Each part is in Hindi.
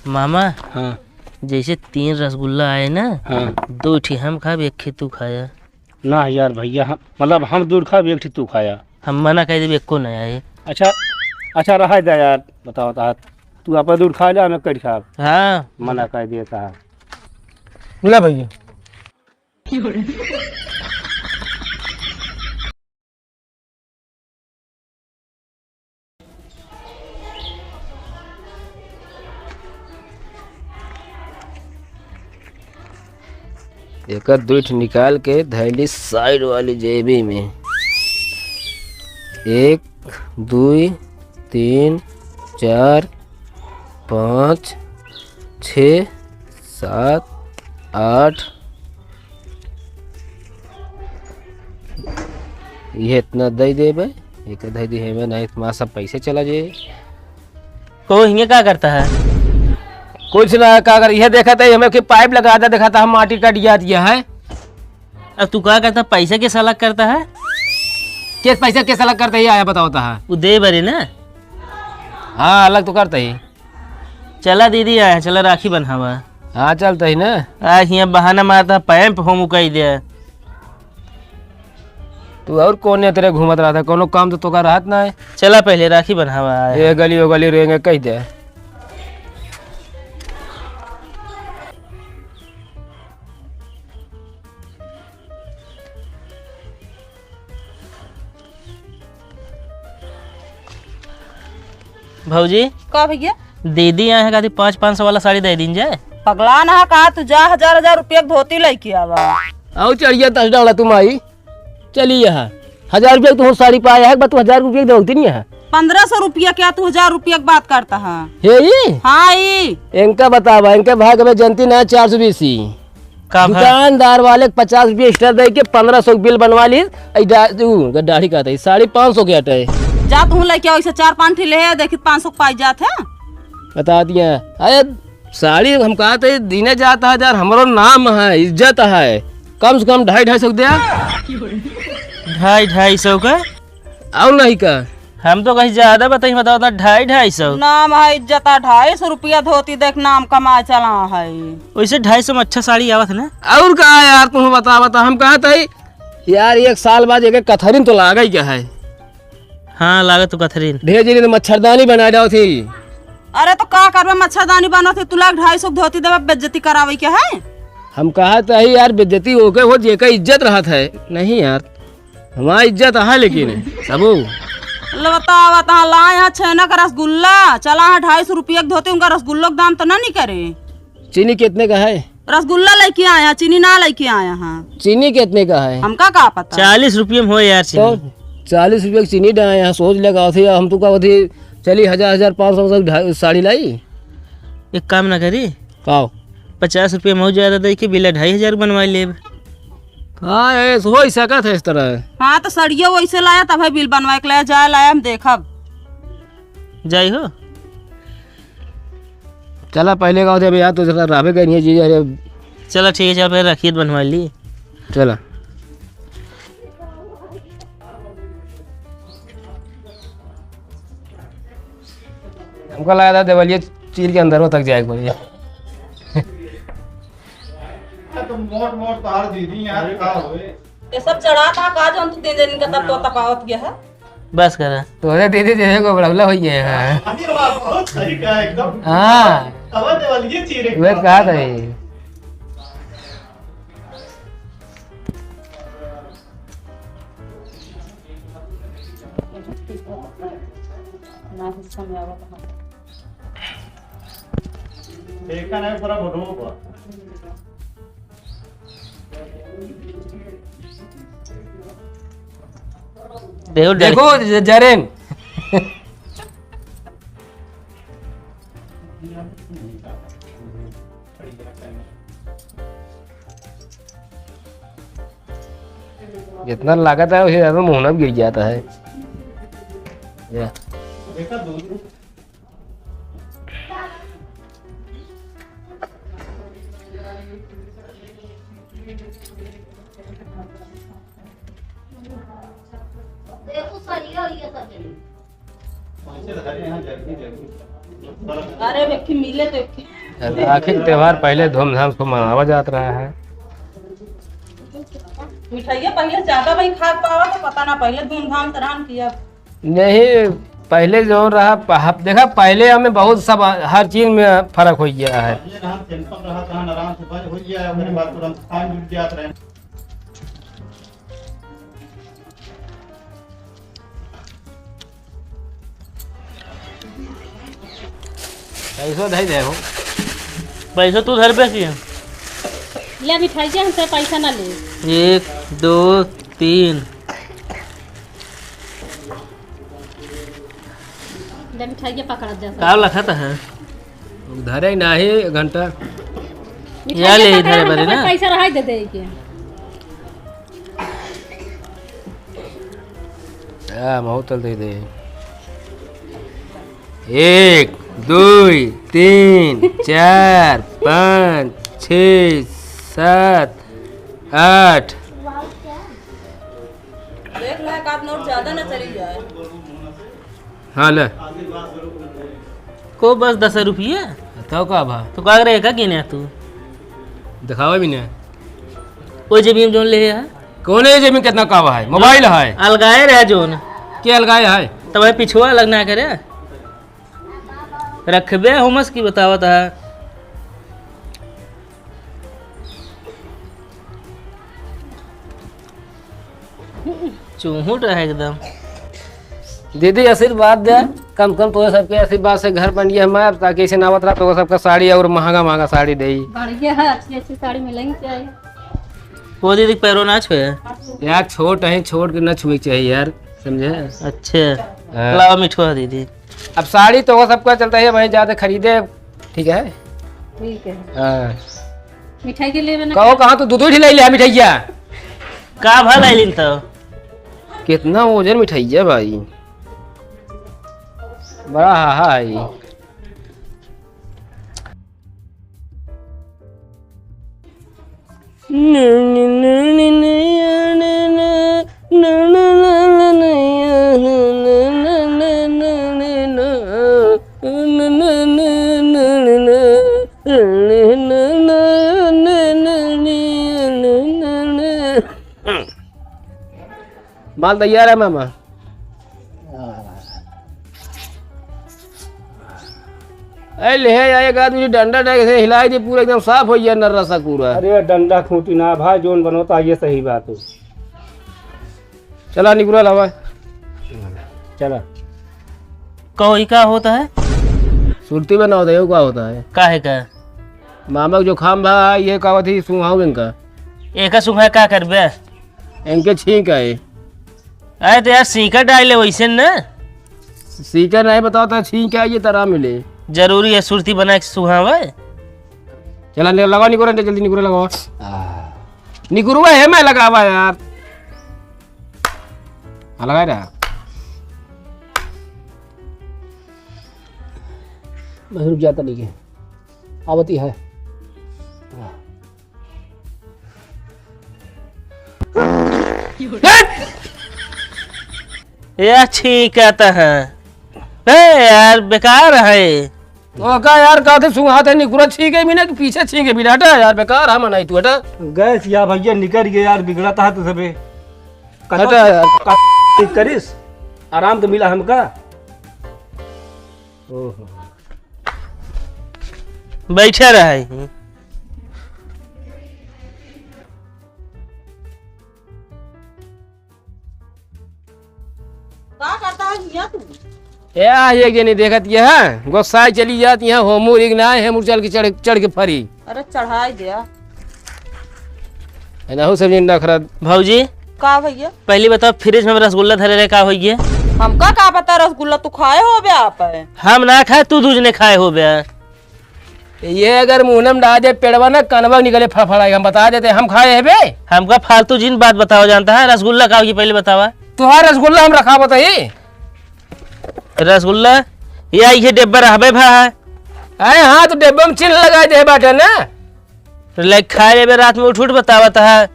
मामा हाँ जैसे 3 रसगुल्ला आए ना, हाँ 2 ठी हम खाब 1 ठी तू खाया। ना यार भैया, मतलब हम दूध खा एक तू खाया। हम मना कर देब एको नहीं आए। अच्छा अच्छा रहा जा यार, बताओ ता तू अपन दूध खा जा, मैं कट खा हाँ मना कर दिया था। बोला भैया। एक दूठ निकाल के धैली साइड वाली जेबी में। 1 2 3 4 5 6 7 8 ये इतना दे देबे, एक दे दी है नहीं तुम्हारा सब पैसे चला जाए। को हिंगे क्या करता है? कुछ ना का अगर यह देखा था हमें कि पाइप लगा था, देखा था हम माटी का दिया है। अब तू क्या करता? पैसा के अलग करता है? किस पैसा कैसा अलग करते ही आया बताओता है। वो दे बरे ना। हाँ अलग तो करते ही। चला दीदी आया, चला राखी बन्हावा। हाँ चलते ही ना। आज यहाँ बहाना मारता पैम्प हो मुकई दे। तू और कौन है तेरे घूमत रहा था, कोनो काम तो का राहत ना है। चला पहले राखी बन्हावा आया। ये गली वो गली रहेंगे कह दे। भौजी का भैया दीदी आए हैं, 500 वाला साड़ी दे दीन जाए। पगला ना कहा तू जा 1000 रुपया धोती लेके आवा। आओ चढ़िया 10 डाला तुम आई चली यहाँ 1000 रुपया तुम साड़ी पाया है, तू 1000 रुपया दोती नहीं है। 1500 रुपया क्या तू 1000 रुपया की बात करता है? ये हाँ ई इनका बतावा, इनके भाग में जनती ना 420 का भाई? दुकानदार वाले 50 रुपया एक्स्ट्रा दे के 1500 बिल बनवा ली। दाढ़ी का 550 के अटे जा तू लेके वैसे 4-5 ठे ले देखी 500 पाई जात है। बता दिया। अरे साड़ी हम कहा थे दीने जाता है यार, हमारो नाम है इज्जत है, कम से कम 250-250 दिया। 250 का और नहीं का हम तो कहीं ज्यादा बताइए, बताओ 250 नाम है इज्जत 250 रुपया धोती देख नाम कमा चला है। वैसे 250 में अच्छा साड़ी आवत है ना। और कहा यार तुम बता हम कहा थे यार 1 साल बाद एक कथरीन तो लागा ही क्या है। हाँ लागत तो कथरीन ढेर जनी तो मच्छरदानी बना रहा थी। अरे तो का करबे मच्छरदानी बनो थे, तू लाग 250 धोती देवे बेइज्जती करावे क्या है? हम कहा था यार बेइज्जती हो गए, वो जेका इज्जत रहा था। नहीं यार हमारा इज्जत है, लेकिन सबू बता ला यहाँ छेना का रसगुल्ला चला है 250 रुपया की धोती, उनका रसगुल्लो का दाम तो ना नहीं करे। चीनी कितने का है? रसगुल्ला लेके आया, चीनी ना लेके आया। हाँ चीनी कितने का है? हमका का पता। 40 रुपये में हो यार तो चीनी। 40 रुपये की चीनी डाला यहाँ सोच लगा थी। हम तो कहा थी चली 1000-1500 साड़ी लाई। एक काम ना करी, का 50 रुपये में हो ज्यादा दे के बिल 2500 बनवा ले। हाँ हो सका था इस तरह। हाँ तो सड़िया वैसे लाया तब बिल बनवाए के लाया जाए लाया हम देखब जाई हो। चला पहले का होते यार तो जरा राबे का नहीं चीज। अरे चलो ठीक है, चल फिर रखिए बनवा ली। चला हमको लगा था देवलिया चीर के अंदर तक जाएगा बोलिए। ये सब चढ़ा था का जो तू 3 दिन का तब तो तपावत गया है। बस करा तो दीदी देने को बड़ा हो गया है। बहुत सही कहा एकदम। हाँ देवलिया चीरे मैं कहा था ये। देखा नहीं पूरा बड़ो देखो जरेन जितना लागत है उसे ज्यादा मुहना गिर जाता है। देखा दूध अरे व्यक्ति मिले तो राखी का त्योहार पहले धूमधाम से मनावा जाता रहा है। मिठाइया पहले ज्यादा भाई खा पावा तो पता ना पहले धूमधाम से रान किया। नहीं पहले जो रहा देखा पहले हमें बहुत सब हर चीज में फर्क हो गया है। ये रहा सिंपल रहा था आराम से बज हो गया मेरे बाद तुरंत टाइम जुट जात रहे। पैसो दे दे हो पैसा तू घर पे किया ले मिठाई जे हमसे पैसा ना ले। 1 2 3 ले मिठाई जे पकड़ जा। का लखा था है धरे नहीं घंटा या ले इधर बरे ना पैसा रहा दे दे के। बहुत दे दे 1 2 3 4 5 6 7 8। देख ले एक आध नोट ज्यादा ना चली जाए। हाँ ले को बस 10 रुपये तो का भा तो का करे का गिने तू दिखावा भी नहीं। वो जेबी में जोन ले है कौन है जेब में कितना कावा है? मोबाइल है अलगाए रहे जोन क्या अलगाए है? तब भाई पिछुआ लगना करे रखबे हुमस की बतावत है। चूहूट है एकदम। दीदी आशीर्वाद दे कम कम तो सबके आशीर्वाद से घर बन गया हमारे ताकि ऐसे ना बता तो सबका साड़ी और महंगा महंगा साड़ी दे। बढ़िया है अच्छी अच्छी साड़ी मिलेंगी चाहिए। वो दीदी पैरों ना छुए यार छोट है छोट के ना छुए चाहिए यार समझे। अच्छे हाँ। लाओ मिठुआ दीदी। अब साड़ी तो वो सबका चलता है वहीं जाते खरीदे ठीक है। ठीक है हाँ मिठाई के लिए मैंने कहो कहाँ तो दूध ले लिया मिठाइया का भा लाइलिन तो कितना वजन मिठाइया भाई बड़ा हा है। माल तैयार है मामा। ले एक आदमी डंडा डाल से हिलाई दे पूरा एकदम साफ हो गया नर्रा सा पूरा। अरे डंडा खूंटी ना भाई जोन बनोता ये सही बात है। चला निकुला लावा चला कहो ये का होता है सुरती में ना होता है क्या होता है? का है का मामा जो खाम भा ये कहा थी सुहाऊ इनका एक सुखा का करबे इनके छींक है। अरे तो यार सीकर डाले वैसे न सीकर नहीं बताओ तो छींक है ये तरह मिले जरूरी है सुरती बना के सुहावे। चला लगाओ निकुरा जल्दी निकुरा लगाओ निकुरुआ है मैं लगावा यार। हाँ लगा रहा बस रुक जाता नहीं है आवती है। यार ठीक कहता है यार बेकार है। तो का यार कहते सुहा थे निकुरा छीके भी ना कि पीछे छीके भी हटा यार बेकार हम नहीं तू हटा गैस या भैया निकल गया यार बिगड़ता है तो सबे हटा यार करिस आराम तो मिला हमका। ओहो बैठे रहे क्या करता है मियां तू? या एक जनी देखत ये है गोसाई चली जाती है होमूर इग्ना है मुर चल के चढ़ के फरी अरे चढ़ाई दिया है ना हो सब जिंदा खरद। भौजी का भैया पहले बताओ फ्रिज में रसगुल्ला धरे रहे का होइए? हमका का पता रसगुल्ला तू खाए हो बे आप हम ना खाए तू दूज ने खाए हो बे। ये अगर मुंहम डाल दे पेड़वा ना कनवा निकले फड़फड़ाई हम बता देते हम खाए है बे। हमका फालतू जिन बात बताओ जानता है रसगुल्ला का होगी पहले बतावा। तुहार रसगुल्ला हम रखा बताइए रसगुल्ला या ये डिब्बा रहबे भा है अरे हाँ तो डिब्बे में चिन्ह लगा दे बाटे ना लाइक खाए लेबे रात में उठ बतावा है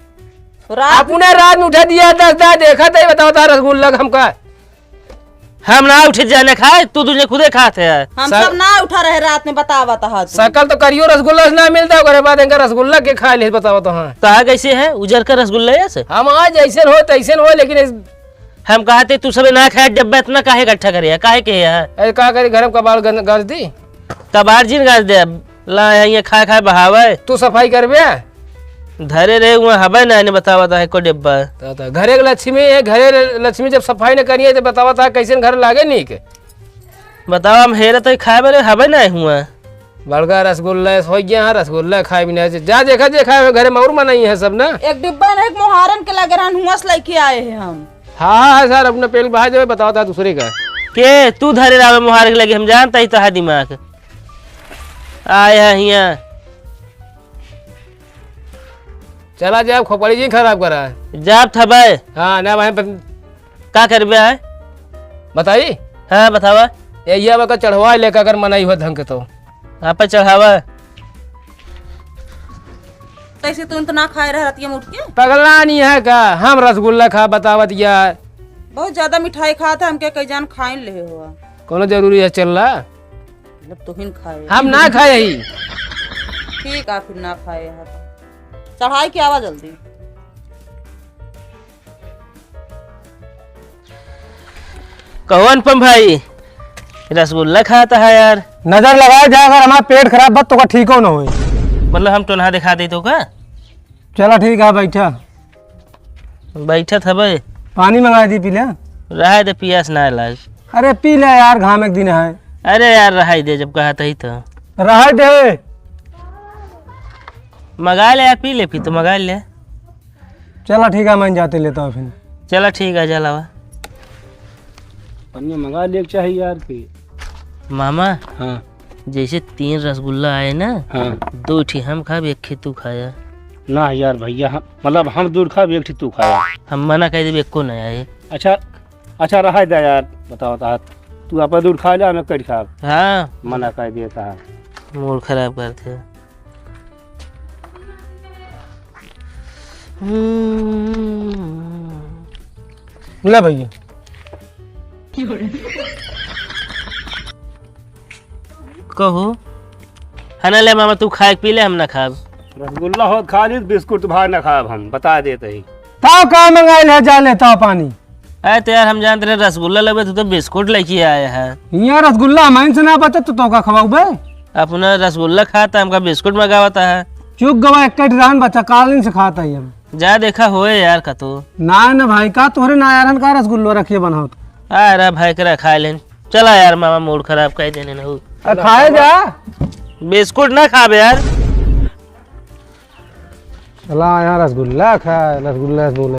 रात अपने रात में उठा दिया 10 देखा था बताओ था रसगुल्ला हमका हम ना उठे जाने खाए तू तुझे खुदे खाते है। हम सब ना उठा रहे रात में, बतावा तहा तू। सकल तो करियो रसगुल्ला से ना मिलता ओकरे बाद इनका रसगुल्ला के खा ले बताओ तो। हाँ कहा कैसे है उजर का रसगुल्ला ऐसे? हम आज ऐसे हो तैसे हो, लेकिन हम कहते तू सब ना खाए डब्बा इतना काहे इकट्ठा करे काहे के है? का करी घर में कबाड़ गज दी कबाड़ जिन गाज दे ला ये खा खा बहावे। तू सफाई करबे धरे रहे वहाँ हवा ना बतावा था को डिब्बा। तो घरे के लक्ष्मी है, घरे लक्ष्मी जब सफाई न करिए तो बतावा था कैसे घर लागे नहीं के बताओ हम हेरा तो खाए बारे हवा ना हुआ। बड़का रसगुल्ला हो गया रसगुल्ला खाए बिना जा देखा देखा घरे मऊर मनाई है सब ना। एक डिब्बा ना एक मोहारन के लगे रहन हुआ से लेके आए हैं हम। हाँ सर अपने पेल बहा जाए बताओ था दूसरे का के तू धरे रहा मुहार के लगे हम जानता ही तो दिमाग आया हिया। चला जाए खोपड़ी जी खराब करा है जाप था भाई। हाँ ना भाई का करबे है बताई। हाँ बतावा ये बका चढ़वा लेकर अगर मनाई हुआ ढंग के तो आप पे चढ़ावा तैसे तू तो ना खाए रह रतिया में उठ के। पगला नहीं है का हम रसगुल्ला खा बतावत यार बहुत ज्यादा मिठाई खाता हमके कई जान खाए ले हुआ। कोनो जरूरी है चल रहा मतलब तू ही खाए हम ना खाए ही। ठीक है फिर ना खाए है तो चढ़ाई की आवाज जल्दी। कहो अनुपम भाई रसगुल्ला खाता है यार। नजर लगाया जाए अगर हमारा पेट खराब बत तो का ठीक हो ना हो। मतलब हम टोनहा दिखा दी तो का चला ठीक है बैठा बैठा था भाई। पानी मंगा दी पी ले। रहा दे पियास ना लाग। अरे पी ले यार घाम एक दिन है। अरे यार रहा दे जब कहा था ही तो रह दे मंगा ले यार पी ले पी तो मंगा ले। चला ठीक है मैं जाते लेता हूँ फिर। चला ठीक है जलावा पन्नी मंगा ले चाहिए यार की। मामा हाँ जैसे 3 रसगुल्ला आए ना हाँ 2 ठी हम खाब 1 ठी तू खाया। ना यार भैया मतलब हम दूर खा एक तू खाया। हम मना कर देवे एको नहीं आए। अच्छा अच्छा रहा दे यार बताओ ता तू आप दूर खा ले मैं कट खा हाँ मना कर दिया था। मूड खराब करते। ले भैया कहो है ना ले मामा तू खाए पी ले हम ना खाब। रसगुल्ला हो खा ली बिस्कुट भाग ना खाब हम बता देते ही। ताओ का मंगाइल है जा लेता पानी। अरे तो यार हम जानते रहे रसगुल्ला लगे तो बिस्कुट लेके आए हैं। यहाँ रसगुल्ला हमारे से ना बचा तो का खवाऊ बे। अपना रसगुल्ला खाता हमका बिस्कुट मंगावता है। चुप गवा एक रहन बच्चा कालीन से खाता ही हम। जा देखा होए यार का तो ना भाई का तोहरे ना यारन का रसगुल्ला रखिए बनाओ तो। अरे भाई करा खा लेन। चला यार मामा मूड खराब कर देने ना खाए जा बिस्कुट ना खाबे यार। चला यहाँ रसगुल्ला खा रसगुल्ला बोले।